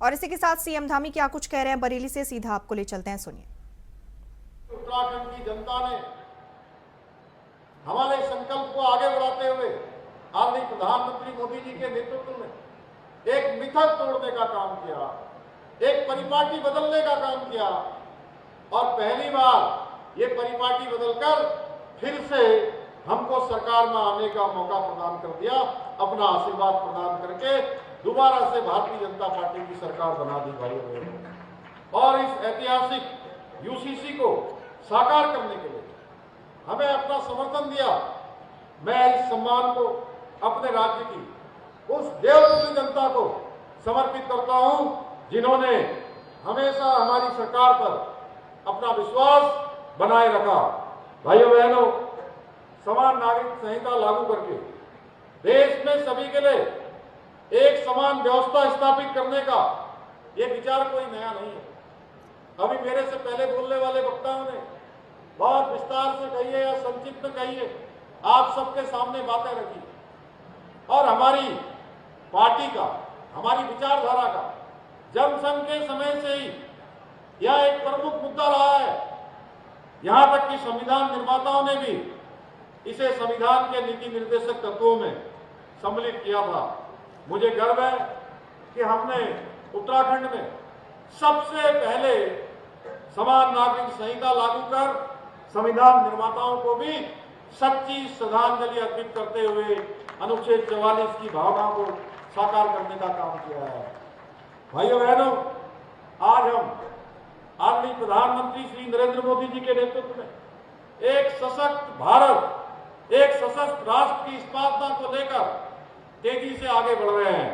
और इसी के साथ सीएम धामी क्या कुछ कह रहे हैं बरेली से, सीधा आपको ले चलते हैं, सुनिए। उत्तराखंड की जनता ने हमारे संकल्प को आगे बढ़ाते हुए आदरणीय प्रधानमंत्री मोदी जी के नेतृत्व में एक मिथक तोड़ने का काम किया, एक परिपाटी बदलने का काम किया और पहली बार ये परिपाटी बदलकर फिर से हमको सरकार में आने का मौका प्रदान कर दिया, अपना आशीर्वाद प्रदान करके दोबारा से भारतीय जनता पार्टी की सरकार बना दी भाई। और इस ऐतिहासिक यूसीसी को साकार करने के लिए हमें अपना समर्थन दिया। मैं इस सम्मान को अपने राज्य की उस देवतुल्य जनता को समर्पित करता हूं जिन्होंने हमेशा हमारी सरकार पर अपना विश्वास बनाए रखा। भाइयों बहनों, समान नागरिक संहिता लागू करके देश में सभी के लिए एक समान व्यवस्था स्थापित करने का ये विचार कोई नया नहीं है। अभी मेरे से पहले बोलने वाले वक्ताओं ने बहुत विस्तार से कहिए या संक्षिप्त में कहिए, आप सबके सामने बातें रखी और हमारी पार्टी का, हमारी विचारधारा का जनसंघ के समय से ही यह एक प्रमुख मुद्दा रहा है। यहां तक कि संविधान निर्माताओं ने भी इसे संविधान के नीति निर्देशक तत्वों में सम्मिलित किया था। मुझे गर्व है कि हमने उत्तराखंड में सबसे पहले समान नागरिक संहिता लागू कर संविधान निर्माताओं को भी सच्ची श्रद्धांजलि अर्पित करते हुए अनुच्छेद 44 की भावना को साकार करने का काम किया है। भाइयों बहनों, आज हम आदरणीय प्रधानमंत्री श्री नरेंद्र मोदी जी के नेतृत्व में एक सशक्त भारत, एक सशक्त राष्ट्र की स्थापना को लेकर तेजी से आगे बढ़ रहे हैं।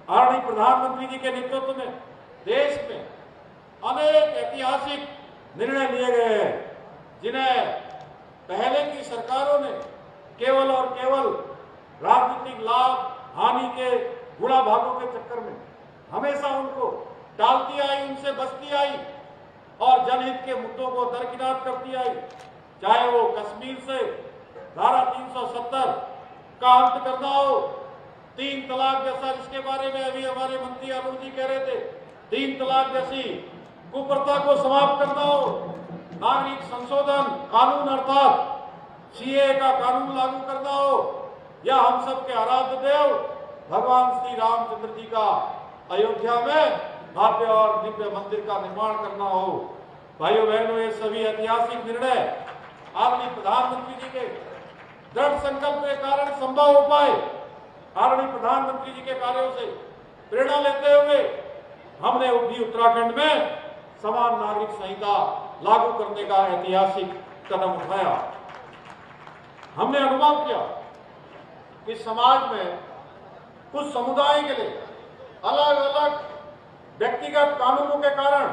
आदरणीय प्रधानमंत्री जी के नेतृत्व में देश में अनेक ऐतिहासिक निर्णय लिए गए हैं जिन्हें पहले की सरकारों ने केवल और केवल राजनीतिक लाभ हानि के गुणा भागों के चक्कर में हमेशा उनको टालती आई, उनसे बचती आई और जनहित के मुद्दों को दरकिनार करती आई। चाहे वो कश्मीर से धारा 370 का अंत करना हो, 3 तलाक जैसा, जिसके बारे में अभी हमारे मंत्री अरुण जी कह रहे थे, 3 तलाक जैसी कुप्रथा को समाप्त करना हो, नागरिक संशोधन कानून अर्थात सीए का कानून लागू करना हो, या हम सब के आराध्य देव भगवान श्री रामचंद्र जी का अयोध्या में भव्य और दिव्य मंदिर का निर्माण करना हो। भाइयों बहनों, ये सभी ऐतिहासिक निर्णय आदरणीय प्रधानमंत्री जी के दृढ़ संकल्प के कारण संभव हो पाए। आदरणीय प्रधानमंत्री जी के कार्यों से प्रेरणा लेते हुए हमने भी उत्तराखंड में समान नागरिक संहिता लागू करने का ऐतिहासिक कदम उठाया। हमने अनुभव किया कि समाज में कुछ समुदाय के लिए अलग अलग व्यक्तिगत कानूनों के कारण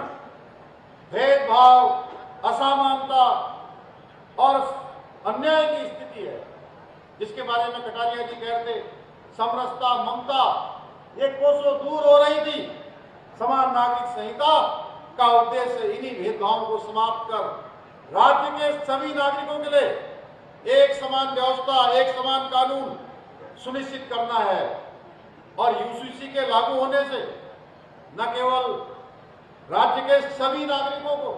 भेदभाव, असमानता और अन्याय की स्थिति है, जिसके बारे में कटारिया जी कह रहे थे, समरसता, ममता ये कोसों दूर हो रही थी। समान नागरिक संहिता का उद्देश्य इन्हीं भेदभावों को समाप्त कर राज्य के सभी नागरिकों के लिए एक समान व्यवस्था, एक समान कानून सुनिश्चित करना है। और यूसीसी के लागू होने से न केवल राज्य के सभी नागरिकों को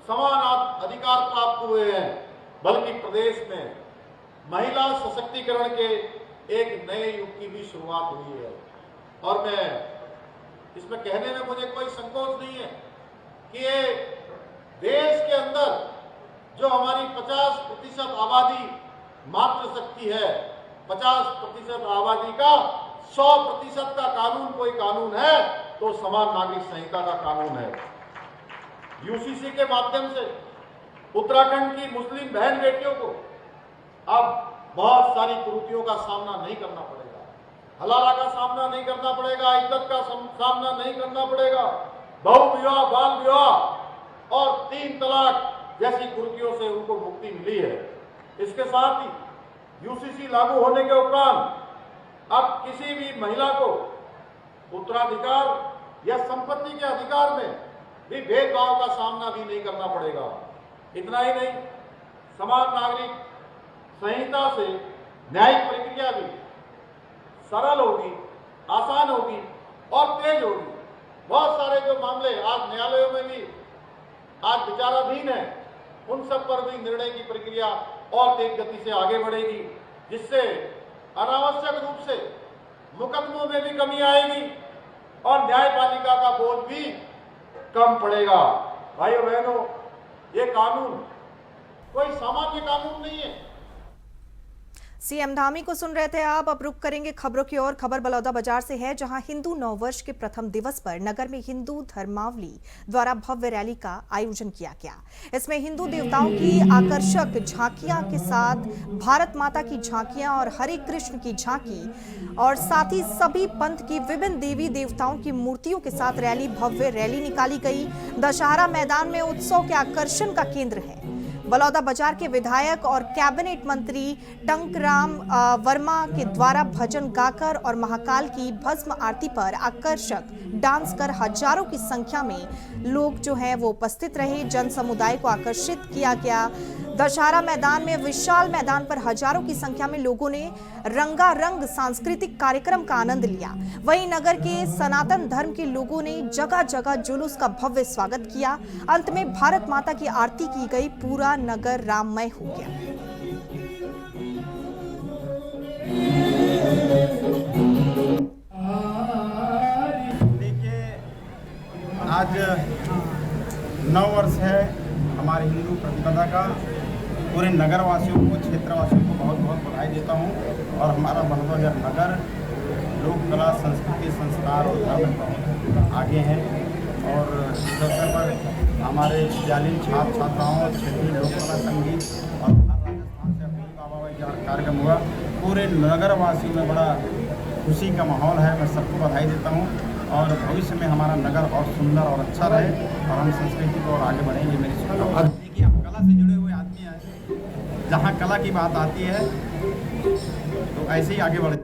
समान अधिकार प्राप्त हुए हैं, बल्कि प्रदेश में महिला सशक्तिकरण के एक नए युग की भी शुरुआत हुई है। और मैं इसमें कहने में मुझे कोई संकोच नहीं है कि ये देश के अंदर जो हमारी 50% आबादी मातृशक्ति है, 50% आबादी का 100% का कानून कोई कानून है तो समान नागरिक संहिता का कानून है। यूसीसी के माध्यम से उत्तराखंड की मुस्लिम बहन बेटियों को अब बहुत सारी कुरीतियों का सामना नहीं करना पड़ेगा, हलाला का सामना नहीं करना पड़ेगा, इज्जत का सामना नहीं करना पड़ेगा, बहु विवाह, बाल विवाह और 3 तलाक जैसी कुरीतियों से उनको मुक्ति मिली है। इसके साथ ही यूसीसी लागू होने के उपरांत अब किसी भी महिला को उत्तराधिकार या संपत्ति के अधिकार में भी भेदभाव का सामना भी नहीं करना पड़ेगा। इतना ही नहीं, समान नागरिक संहिता से न्यायिक प्रक्रिया भी सरल होगी, आसान होगी और तेज होगी। बहुत सारे जो मामले आज न्यायालयों में भी आज विचाराधीन है, उन सब पर भी निर्णय की प्रक्रिया और तेज गति से आगे बढ़ेगी, जिससे अनावश्यक रूप से मुकदमों में भी कमी आएगी और न्यायपालिका का बोझ भी कम पड़ेगा। भाइयों बहनों, ये कानून कोई सामान्य कानून नहीं है। सीएम धामी को सुन रहे थे आप। अब रुक करेंगे खबरों की ओर। खबर बलौदाबाजार से है, जहां हिंदू नववर्ष के प्रथम दिवस पर नगर में हिंदू धर्मावली द्वारा भव्य रैली का आयोजन किया गया। इसमें हिंदू देवताओं की आकर्षक झांकियां के साथ भारत माता की झांकियां और हरे कृष्ण की झांकी और साथ ही सभी पंथ की विभिन्न देवी देवताओं की मूर्तियों के साथ भव्य रैली निकाली गई। दशहरा मैदान में उत्सव के आकर्षण का केंद्र है। बलौदाबाजार के विधायक और कैबिनेट मंत्री टंकराम वर्मा के द्वारा भजन गाकर और महाकाल की भस्म आरती पर आकर्षक डांस कर हजारों की संख्या में लोग जो हैं वो उपस्थित रहे। जन समुदाय को आकर्षित किया गया। दशहरा मैदान में विशाल मैदान पर हजारों की संख्या में लोगों ने रंगारंग सांस्कृतिक कार्यक्रम का आनंद लिया। वहीं नगर के सनातन धर्म के लोगों ने जगह जगह जुलूस का भव्य स्वागत किया। अंत में भारत माता की आरती की गई। पूरा नगर राममय हो गया। देखिए, आज नव वर्ष है हमारे हिंदू प्रतिपदा का। पूरे नगरवासियों को, क्षेत्रवासियों को बहुत बहुत बधाई देता हूँ। और हमारा बलौदाबाजार नगर लोक कला, संस्कृति, संस्कार और धर्म बहुत आगे है। और इस अवसर पर हमारे विद्यालयीन छात्र छात्राओं, क्षेत्रीय लोक कला संगीत और राजस्थान से अपनी बाबा कार्यक्रम हुआ। पूरे नगरवासियों में बड़ा खुशी का माहौल है। मैं सबको बधाई देता हूँ और भविष्य में हमारा नगर और सुंदर और अच्छा रहे और हम संस्कृति को और आगे बढ़ेंगे। मेरी शुभकामना। देखिए, हम कला से जुड़े हुए आदमी हैं। जहाँ कला की बात आती है तो ऐसे ही आगे बढ़े।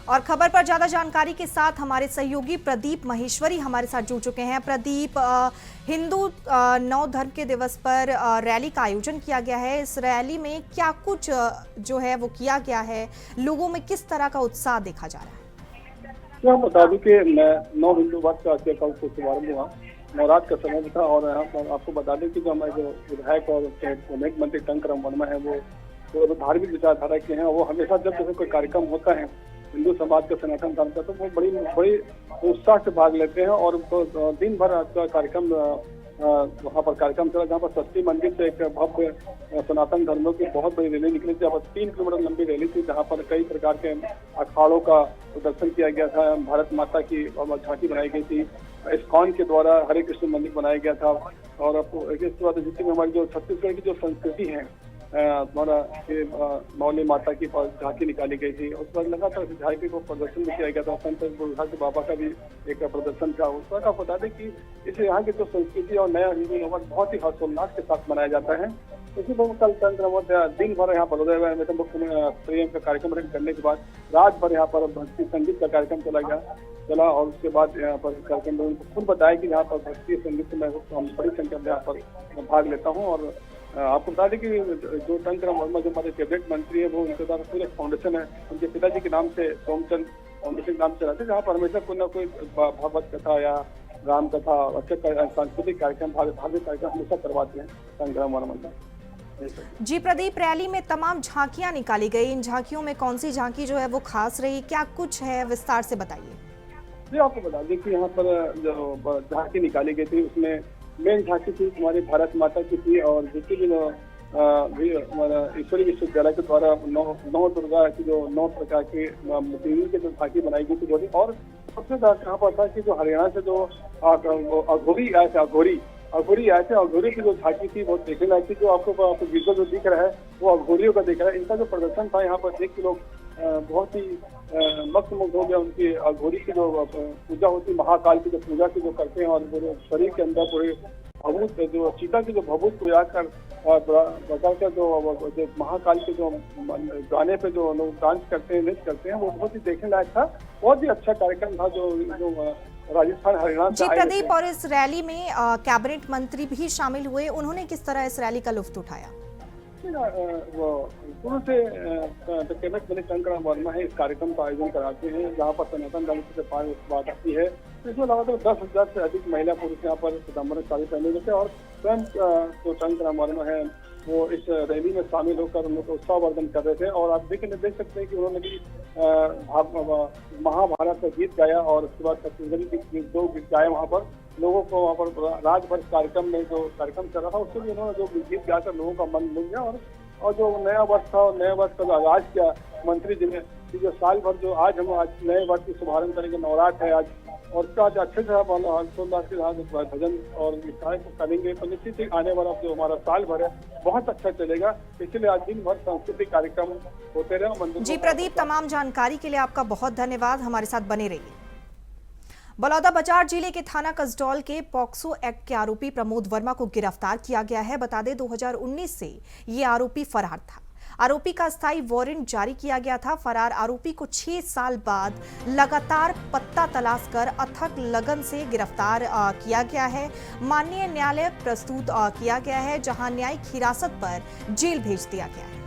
और खबर पर ज्यादा जानकारी के साथ हमारे सहयोगी प्रदीप महेश्वरी हमारे साथ जुड़ चुके हैं। प्रदीप, हिंदू नौ धर्म के दिवस पर रैली का आयोजन किया गया है। इस रैली में क्या कुछ जो है वो किया गया है, लोगों में किस तरह का उत्साह देखा जा रहा है? तो हम बता दूं कि 9 हिंदू वर्ष का कल से शुभारंभ हुआ। नवरात्र का समय था और आपको बता दें कि जो हमारे जो विधायक और कैबिनेट मंत्री टंकराम वर्मा है वो धार्मिक विचारधारा के हैं। वो हमेशा जब जैसे कोई कार्यक्रम होता है हिंदू समाज का, सनातन धर्म का, तो वो बड़ी उत्साह से भाग लेते हैं। और दिन भर का कार्यक्रम वहाँ पर कार्यक्रम चला, जहाँ पर सस्ती मंदिर से एक भव्य सनातन धर्मों की बहुत बड़ी रैली निकली थी। अब 3 किलोमीटर लंबी रैली थी, जहाँ पर कई प्रकार के अखाड़ों का प्रदर्शन किया गया था। भारत माता की झांकी बनाई गई थी। इस्कॉन के द्वारा हरे कृष्ण मंदिर बनाया गया था। और इसके बाद जितनी भी हमारी जो छत्तीसगढ़ की जो संस्कृति है, हमारा मौली माता की झांकी निकाली गई थी। उस पर लगातार झांकी को प्रदर्शन भी किया गया था। संत बुद्ध बाबा का भी एक प्रदर्शन था। उस पर आप बता दें कि इसे यहाँ की जो संस्कृति और नया हिंदू नववर्ष बहुत ही हर्षोल्लास के साथ मनाया जाता है। इसी पर कल दिन भर यहाँ बलौदाबाजार में मुख्य प्रेम का कार्यक्रम करने के बाद रात भर यहाँ पर भक्ति संगीत का कार्यक्रम चला और उसके बाद यहाँ पर कार्यक्रम खुद बताया कि यहाँ पर भक्ति संगीत में बड़ी संख्या में यहाँ पर भाग लेता हूँ। और आपको बता दें कि जो टंकराम वर्मा जो हमारे कैबिनेट मंत्री है, वो उनके द्वारा पूरे फाउंडेशन है, उनके पिताजी के नाम से सोमचंद फाउंडेशन के नाम से रहते हैं, जहाँ पर हमेशा कोई न कोई भागवत कथा या राम कथा, अच्छे सांस्कृतिक कार्यक्रम, धार्मिक कार्यक्रम हमेशा करवाते हैं टंकराम वर्मा जी। प्रदीप, रैली में तमाम झांकियां निकाली गई। इन झांकियों में कौन सी झांकी जो है वो खास रही, क्या कुछ है, विस्तार से बताइए। जी, आपको बता दें कि यहाँ पर जो झांकी निकाली गई थी उसमें मेन झांकी थी हमारी भारत माता की थी। और जितनी भी हमारा ईश्वरी विश्वविद्यालय के द्वारा नौ दुर्गा की जो 9 प्रकार की देवी की जो झांकी बनाई गई थी। और सबसे कहाँ पर था कि जो हरियाणा से जो अघोरी आए थे, अघोरी की जो झांकी थी वो देखने लायक थी। जो आपको विजुअल जो दिख रहा है वो अघोरियों का दिख रहा है। इनका जो प्रदर्शन था यहाँ पर देख के लोग बहुत ही मस्त मुग्ध हो गया। उनकी अघोरी की जो पूजा होती है, महाकाल की जो पूजा की जो करते हैं और पूरे शरीर के अंदर पूरे भभूत जो चीता की जो भभूत को जाकर जो महाकाल के जो गाने पे जो लोग डांस करते हैं, नृत्य करते हैं, वो बहुत ही देखने लायक था। बहुत ही अच्छा कार्यक्रम था जो राजस्थान हरियाणा जी। प्रदीप, और इस रैली में कैबिनेट मंत्री भी शामिल हुए, उन्होंने किस तरह इस रैली का लुत्फ उठाया? वो शुरू से कैबिनेट मंत्री टंकराम वर्मा है इस कार्यक्रम का आयोजन कराते हैं, जहाँ पर सनातन धर्म से बात आती है। इसमें लगातार 10,000 से अधिक महिला पुरुष यहाँ पर सितंबर साड़ी पहने हुए थे और स्वयं जो टंकराम वर्मा है वो इस रैली में शामिल होकर उन लोग को उत्साहवर्धन कर रहे थे। और आप देख सकते हैं कि उन्होंने भी महाभारत का गीत गाया और उसके बाद छत्तीसगढ़ी के 2 गीत गाए वहाँ पर लोगों को। वहाँ पर राजभर कार्यक्रम में जो कार्यक्रम चल रहा था उसमें भी उन्होंने जो गीत गाकर लोगों का मन मिल गया। और जो नया वर्ष था और नए वर्ष का जो आगाज किया मंत्री जी ने, जो साल भर जो आज हम नए वर्ष की शुभारंभ करेंगे, नवरात्र है आज, और उसका आज अच्छे से हर्षोल्लास के साथ भजन और गाय को करेंगे तो निश्चित ही आने वाला जो हमारा साल भर है बहुत अच्छा चलेगा। इसलिए आज दिन भर सांस्कृतिक कार्यक्रम होते रहे। जी प्रदीप, तमाम जानकारी के लिए आपका बहुत धन्यवाद, हमारे साथ बने रहिए। बलौदाबाजार जिले के थाना कसडौल के पॉक्सो एक्ट के आरोपी प्रमोद वर्मा को गिरफ्तार किया गया है। बता दें 2019 से ये आरोपी फरार था। आरोपी का अस्थायी वारंट जारी किया गया था। फरार आरोपी को 6 साल बाद लगातार पत्ता तलाश कर अथक लगन से गिरफ्तार किया गया है। माननीय न्यायालय प्रस्तुत किया गया है, जहां न्यायिक हिरासत पर जेल भेज दिया गया है।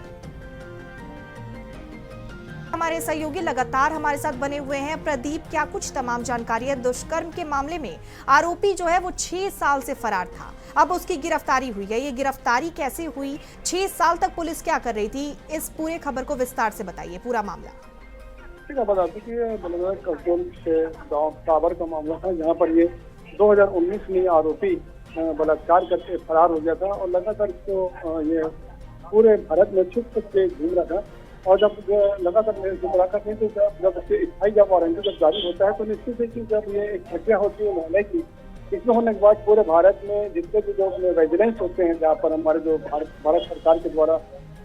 हमारे सहयोगी लगातार हमारे साथ बने हुए हैं। प्रदीप, क्या कुछ तमाम जानकारी है? दुष्कर्म के मामले में आरोपी जो है वो 6 साल से फरार था, अब उसकी गिरफ्तारी हुई है। ये गिरफ्तारी कैसे हुई? 6 साल तक पुलिस क्या कर रही थी? इस पूरे खबर को विस्तार से बताइए, पूरा मामला। ठीक है, बता दें कि बलौदाबाजार कसडौल से गाँव टावर का मामला था, जहाँ पर ये 2019 में आरोपी बलात्कार करके फरार हो गया था और लगातार इसको ये पूरे भारत में छुप के घूम रहा था। और जब लगातार मुलाकात नहीं तो जब स्थायी वारंट जब जारी होता है तो निश्चित है कि जब ये एक हत्या होती है न्यायालय की, इसमें होने के बाद पूरे भारत में जितने भी जो रेजिडेंस होते हैं, जहाँ पर हमारे जो भारत सरकार के द्वारा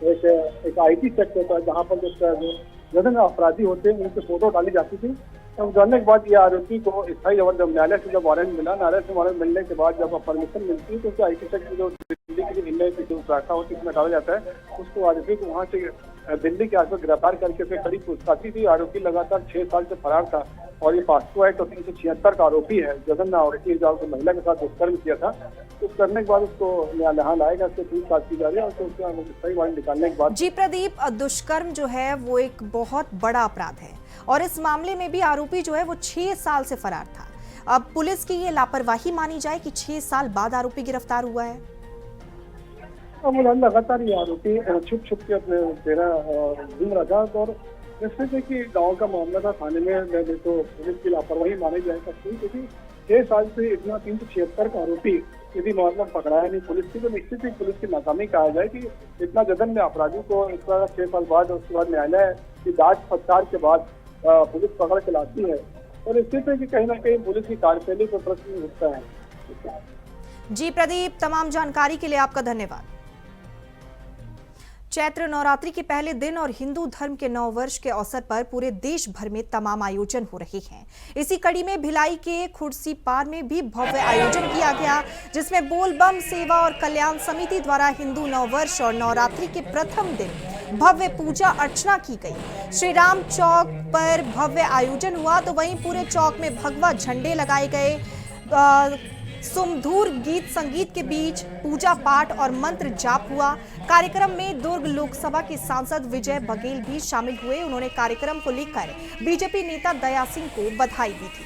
एक IT सेक्टर होता है, जहाँ पर जो विभिन्न अपराधी होते हैं उनकी फोटो डाली जाती थी। तब जानने के बाद ये आरोपी को स्थायी जब न्यायालय से जब वारंट मिला, न्यायालय से वारंट मिलने के बाद जब परमिशन मिलती है तो उसको IT सेक्टर जो दिल्ली की निर्णय की जो शाखा होती है उसमें डाला जाता है, उसको आरोपी को वहाँ से दिल्ली के आसपास गिरफ्तार करके फिर कड़ी पूछताछ थी। आरोपी लगातार 6 साल से फरार था और ये पॉक्सो एक्ट और 376 का आरोपी है। जघन्य औरती जो महिला के साथ दुष्कर्म किया था, तो करने के बाद उसको न्यायालय लाएगा, उसको पूछताछ की जा रही है और उसका सही वारंट निकालने के बाद। जी प्रदीप, दुष्कर्म जो है वो एक बहुत बड़ा अपराध है और इस मामले में भी आरोपी जो है वो 6 साल से फरार था। अब पुलिस की ये लापरवाही मानी जाए कि 6 साल बाद आरोपी गिरफ्तार हुआ है? लगातार ये आरोपी छुप के अपने डेरा घूम रहा था और जैसे कि गांव का मामला था, थाने में तो पुलिस की लापरवाही मानी जा सकती है, क्योंकि 6 साल से इतना 376 का आरोपी यदि मामला पकड़ाया नहीं पुलिस की, तो निश्चित ही पुलिस की नाकामी कहा जाए कि इतना जघन्य अपराधी को इस बार 6 साल बाद उसके बाद न्यायालय की जांच पड़ताल के बाद पुलिस पकड़ के लाती है और निश्चित है कि कहीं ना कहीं पुलिस की कार्यशैली पर प्रश्न उठता है। जी प्रदीप, तमाम जानकारी के लिए आपका धन्यवाद। चैत्र नवरात्रि के पहले दिन और हिंदू धर्म के नव वर्ष के अवसर पर पूरे देश भर में तमाम आयोजन हो रहे हैं। इसी कड़ी में भिलाई के खुर्सीपार में भी भव्य आयोजन किया गया, जिसमें बोलबम सेवा और कल्याण समिति द्वारा हिंदू नव वर्ष और नवरात्रि के प्रथम दिन भव्य पूजा अर्चना की गई। श्री राम चौक पर भव्य आयोजन हुआ तो वहीं पूरे चौक में भगवा झंडे लगाए गए। सुमधुर गीत संगीत के बीच पूजा पाठ और मंत्र जाप हुआ। कार्यक्रम में दुर्ग लोकसभा के सांसद विजय बघेल भी शामिल हुए। उन्होंने कार्यक्रम को लेकर बीजेपी नेता दया सिंह को बधाई दी थी।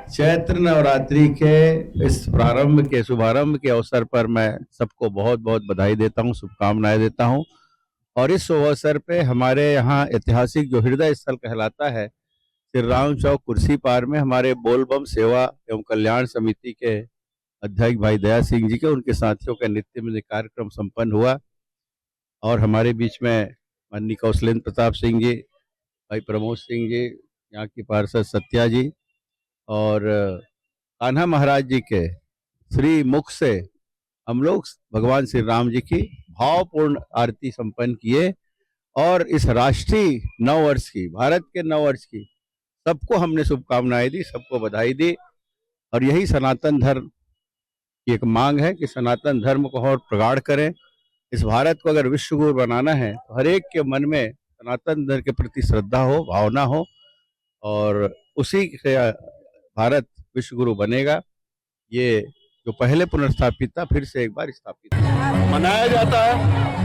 चैत्र नवरात्रि के इस शुभारंभ के अवसर पर मैं सबको बहुत बहुत बधाई देता हूं, शुभकामनाएं देता हूं। और इस अवसर पे हमारे यहाँ ऐतिहासिक जो हृदय स्थल कहलाता है श्री राम चौक कुर्सीपार में हमारे बोलबम सेवा एवं कल्याण समिति के अध्यक्ष भाई दया सिंह जी के उनके साथियों का नित्य में कार्यक्रम संपन्न हुआ। और हमारे बीच में माननीय कौशलेंद्र प्रताप सिंह जी, भाई प्रमोद सिंह जी, यहाँ की पार्षद सत्या जी और कान्हा महाराज जी के श्री मुख से हम लोग भगवान श्री राम जी की भावपूर्ण आरती संपन्न किए। और इस राष्ट्रीय नव वर्ष की, भारत के नव वर्ष की सबको हमने शुभकामनाएं दी, सबको बधाई दी। और यही सनातन धर्म की एक मांग है कि सनातन धर्म को और प्रगाढ़ करें। इस भारत को अगर विश्व गुरु बनाना है तो हर एक के मन में सनातन धर्म के प्रति श्रद्धा हो, भावना हो और उसी से भारत विश्व गुरु बनेगा। ये जो पहले पुनर्स्थापित था फिर से एक बार स्थापित मनाया जाता है।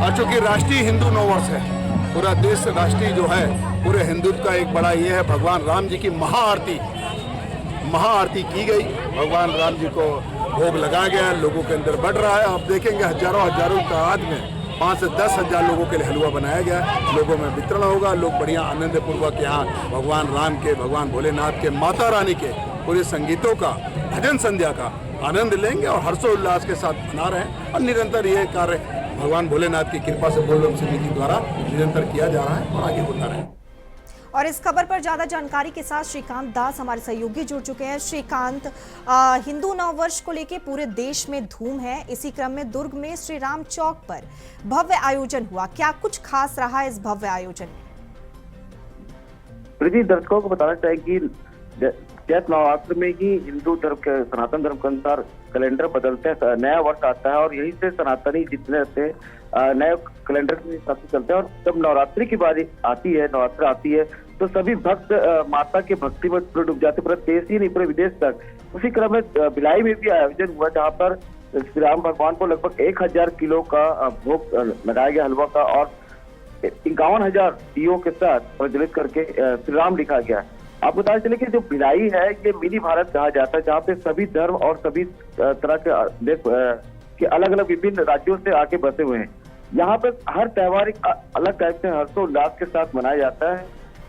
और चूंकि राष्ट्रीय हिंदू नववर्ष है, पूरा देश राष्ट्रीय जो है पूरे हिंदुत्व का एक बड़ा ये है, भगवान राम जी की महाआरती की गई, भगवान राम जी को भोग लगाया गया, लोगों के अंदर बढ़ रहा है। आप देखेंगे हजारों तादाद में 5 से 10 हजार लोगों के लिए हलवा बनाया गया, लोगों में वितरण होगा। लोग बढ़िया आनंद पूर्वक यहाँ भगवान राम के, भगवान भोलेनाथ के, माता रानी के पूरे संगीतों का, भजन संध्या का आनंद लेंगे और हर्षोल्लास के साथ मना रहे हैं। और निरंतर ये कार्य भगवान भोलेनाथ की कृपा से बोल समिति द्वारा निरंतर किया जा रहा है और आगे होता रहे। और इस खबर पर ज्यादा जानकारी के साथ श्रीकांत दास हमारे सहयोगी जुड़ चुके हैं। श्रीकांत, हिंदू नववर्ष को लेकर पूरे देश में धूम है। इसी क्रम में दुर्ग में श्री राम चौक पर भव्य आयोजन हुआ, क्या कुछ खास रहा इस भव्य आयोजन में? प्रीति, दर्शकों को बताना चाहिए कि चैत नवरात्र में ही हिंदू धर्म के, सनातन धर्म के अनुसार कैलेंडर बदलते हैं, नया वर्ष आता है और यहीं से सनातनी जितने रहते हैं नए कैलेंडर के हिसाब से चलते हैं। और जब नवरात्रि की बारी आती है, नवरात्र आती है, तो सभी भक्त माता के भक्ति में डूब जाते, पूरे देश ही नहीं पूरे विदेश तक। उसी क्रम में भिलाई में भी आयोजन हुआ, जहाँ पर श्री राम भगवान को लगभग 1000 किलो का भोग लगाया गया हलवा का, और 51,000 दियों के साथ प्रज्वलित करके श्री राम लिखा गया। आपको बता चले कि जो भिलाई है ये मिनी भारत कहा जाता है, जहाँ पे सभी धर्म और सभी तरह के देश के अलग अलग विभिन्न राज्यों से आके बसे हुए हैं। यहाँ पे हर त्योहार एक अलग टाइप से हर्षोल्लास के साथ मनाया जाता है।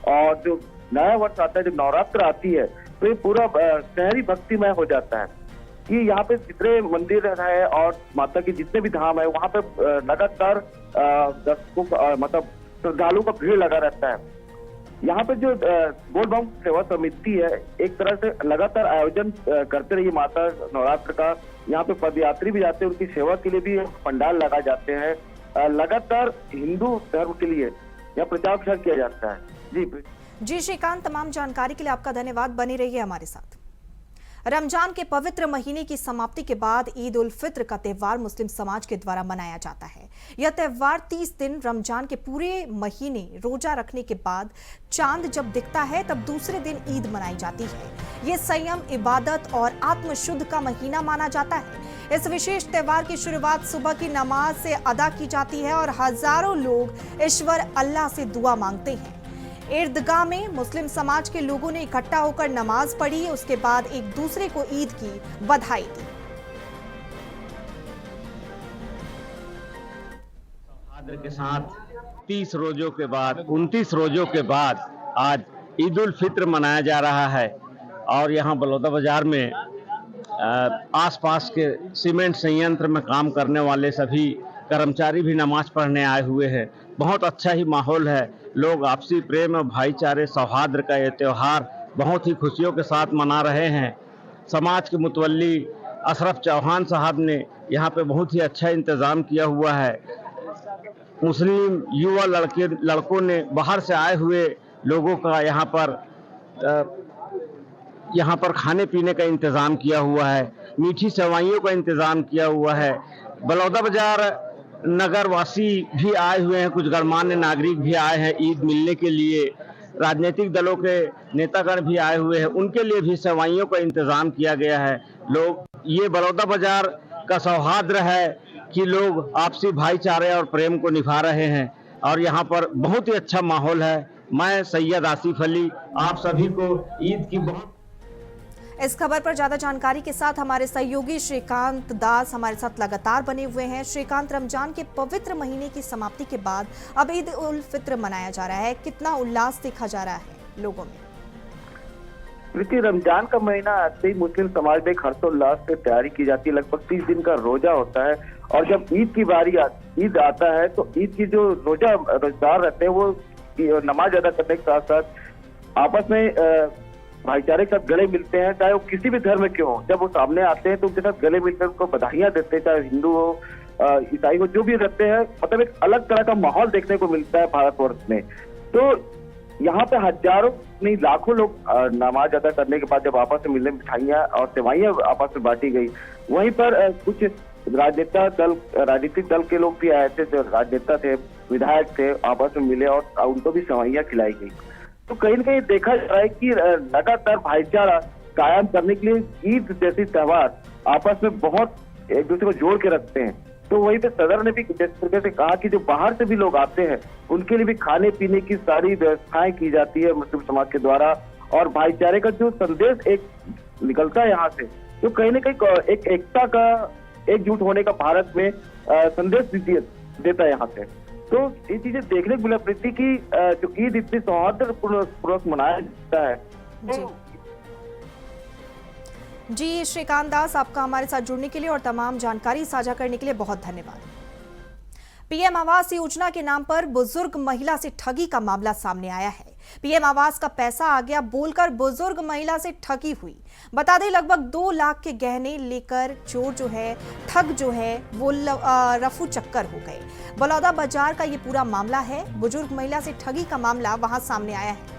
और जो नया वर्ष आता है, जब नवरात्र आती है, तो ये पूरा शहरी भक्तिमय हो जाता है कि यहाँ पे जितने मंदिर है और माता के जितने भी धाम है, वहाँ पे लगातार दर्शकों का मतलब श्रद्धालुओं का भीड़ लगा रहता है। यहाँ पे जो बोलबम सेवा समिति है, एक तरह से लगातार आयोजन करते रही माता नवरात्र का। यहाँ पे पदयात्री भी जाते हैं, उनकी सेवा के लिए भी पंडाल लगा जाते हैं। लगातार हिंदू धर्म के लिए यहाँ प्रचार प्रसार किया जाता है। जी श्रीकांत, तमाम जानकारी के लिए आपका धन्यवाद। बने रहिए हमारे साथ। रमजान के पवित्र महीने की समाप्ति के बाद ईद उल फित्र का त्यौहार मुस्लिम समाज के द्वारा मनाया जाता है। यह त्यौहार 30 दिन रमजान के पूरे महीने रोजा रखने के बाद चांद जब दिखता है तब दूसरे दिन ईद मनाई जाती है। ये संयम, इबादत और आत्मशुद्ध का महीना माना जाता है। इस विशेष त्यौहार की शुरुआत सुबह की नमाज से अदा की जाती है और हजारों लोग ईश्वर अल्लाह से दुआ मांगते हैं। ईदगाह में मुस्लिम समाज के लोगों ने इकट्ठा होकर नमाज पढ़ी, उसके बाद एक दूसरे को ईद की बधाई दी। के साथ 30 रोजों के बाद 29 रोजों के बाद आज ईद उल फित्र मनाया जा रहा है। और यहाँ बलौदा बाजार में आसपास के सीमेंट संयंत्र में काम करने वाले सभी कर्मचारी भी नमाज पढ़ने आए हुए हैं। बहुत अच्छा ही माहौल है। लोग आपसी प्रेम और भाईचारे, सौहार्द का ये त्यौहार बहुत ही खुशियों के साथ मना रहे हैं। समाज के मुतवल्ली अशरफ चौहान साहब ने यहाँ पे बहुत ही अच्छा इंतज़ाम किया हुआ है। मुस्लिम युवा लड़कों ने बाहर से आए हुए लोगों का यहाँ पर खाने पीने का इंतज़ाम किया हुआ है। मीठी सेवाइयों का इंतज़ाम किया हुआ है। बलौदा बाजार नगर वासी भी आए हुए हैं, कुछ गणमान्य नागरिक भी आए हैं ईद मिलने के लिए। राजनीतिक दलों के नेतागण भी आए हुए हैं, उनके लिए भी सेवाइयों का इंतज़ाम किया गया है। लोग, ये बलौदा बाजार का सौहार्द है कि लोग आपसी भाईचारे और प्रेम को निभा रहे हैं और यहाँ पर बहुत ही अच्छा माहौल है। मैं सैयद आसिफ अली आप सभी को ईद की बहुत। इस खबर पर ज्यादा जानकारी के साथ हमारे सहयोगी श्रीकांत दास हमारे साथ लगातार बने हुए हैं। श्रीकांत, रमजान के पवित्र महीने की समाप्ति के बाद अब ईद उल फित्र मनाया जा रहा है, कितना उल्लास देखा जा रहा है लोगों में? क्योंकि रमजान का महीना आते ही मुस्लिम समाज में हर्षोल्लास से तैयारी की जाती है। लगभग 30 दिन का रोजा होता है और जब ईद की बारी ईद आता है तो ईद की जो रोजेदार रहते हैं वो नमाज अदा करने के साथ साथ आपस में भाईचारे के साथ गले मिलते हैं, चाहे वो किसी भी धर्म के हो। जब वो सामने आते हैं तो उनके साथ गले मिलकर उनको बधाइयां देते हैं, चाहे हिंदू हो ईसाई हो, जो भी रहते हैं। मतलब एक अलग तरह का माहौल देखने को मिलता है भारतवर्ष में। तो यहाँ पे हजारों नहीं लाखों लोग नमाज अदा करने के बाद जब आपस में मिलने मिठाइयाँ और सेवाइयाँ आपस में बांटी गई, वहीं पर कुछ राजनीतिक दल के लोग भी आए थे, जो राजनेता थे, विधायक थे, आपस में मिले और उनको भी सेवाइयाँ खिलाई गई। तो कहीं न कहीं देखा जा रहा है कि लगातार भाईचारा कायम करने के लिए ईद जैसी त्योहार आपस में बहुत एक दूसरे को जोड़ के रखते हैं। तो वहीं पे सदर ने भी जिस तरीके से कहा कि जो बाहर से भी लोग आते हैं उनके लिए भी खाने पीने की सारी व्यवस्थाएं की जाती है मुस्लिम समाज के द्वारा, और भाईचारे का जो संदेश एक निकलता है यहाँ से, तो कहीं ना कहीं एक एकता का, एकजुट होने का भारत में संदेश देता है यहाँ से। तो ये चीजें देखने को मिला प्रीति की जो ईद इतनी सौहार्दपूर्वक मनाया जाता है। जी श्रीकांत दास, आपका हमारे साथ जुड़ने के लिए और तमाम जानकारी साझा करने के लिए बहुत धन्यवाद। पीएम आवास योजना के नाम पर बुजुर्ग महिला से ठगी का मामला सामने आया है। पीएम आवास का पैसा आ गया बोलकर बुजुर्ग महिला से ठगी हुई। बता दें लगभग 2 लाख के गहने लेकर चोर जो है, ठग जो है वो रफू चक्कर हो गए। बलौदा बाजार का ये पूरा मामला है। बुजुर्ग महिला से ठगी का मामला वहां सामने आया है।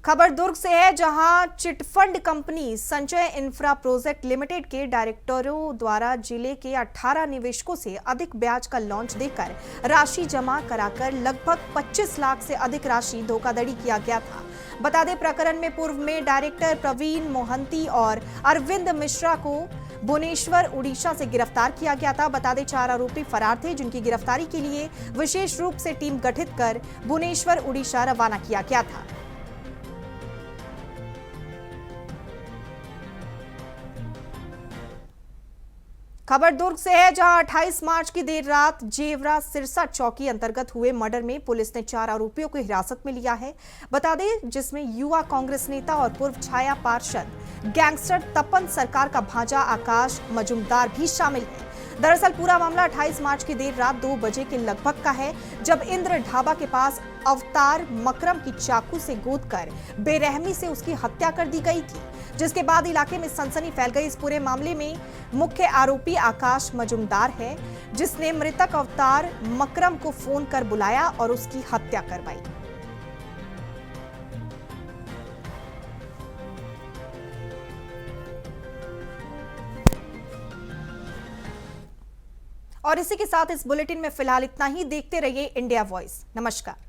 खबर दुर्ग से है, जहां चिटफंड कंपनी संचय इंफ्रा प्रोजेक्ट लिमिटेड के डायरेक्टरों द्वारा जिले के 18 निवेशकों से अधिक ब्याज का लॉन्च देकर राशि जमा कराकर लगभग 25 लाख से अधिक राशि धोखाधड़ी किया गया था। बता दें प्रकरण में पूर्व में डायरेक्टर प्रवीण मोहंती और अरविंद मिश्रा को भुवनेश्वर उड़ीसा से गिरफ्तार किया गया था। बता दें 4 आरोपी फरार थे, जिनकी गिरफ्तारी के लिए विशेष रूप से टीम गठित कर भुवनेश्वर उड़ीसा रवाना किया गया था। खबर दुर्ग से है, जहां 28 मार्च की देर रात जेवरा सिरसा चौकी अंतर्गत हुए मर्डर में पुलिस ने 4 आरोपियों को हिरासत में लिया है। बता दें जिसमें युवा कांग्रेस नेता और पूर्व छाया पार्षद गैंगस्टर तपन सरकार का भांजा आकाश मजुमदार भी शामिल है। दरअसल पूरा मामला 28 मार्च की देर रात 2 बजे के लगभग का है, जब इंद्र ढाबा के पास अवतार मकरम की चाकू से गोदकर बेरहमी से उसकी हत्या कर दी गई थी, जिसके बाद इलाके में सनसनी फैल गई। इस पूरे मामले में मुख्य आरोपी आकाश मजुमदार है, जिसने मृतक अवतार मकरम को फोन कर बुलाया और उसकी हत्या करवाई। और इसी के साथ इस बुलेटिन में फिलहाल इतना ही। देखते रहिए इंडिया वॉइस। नमस्कार।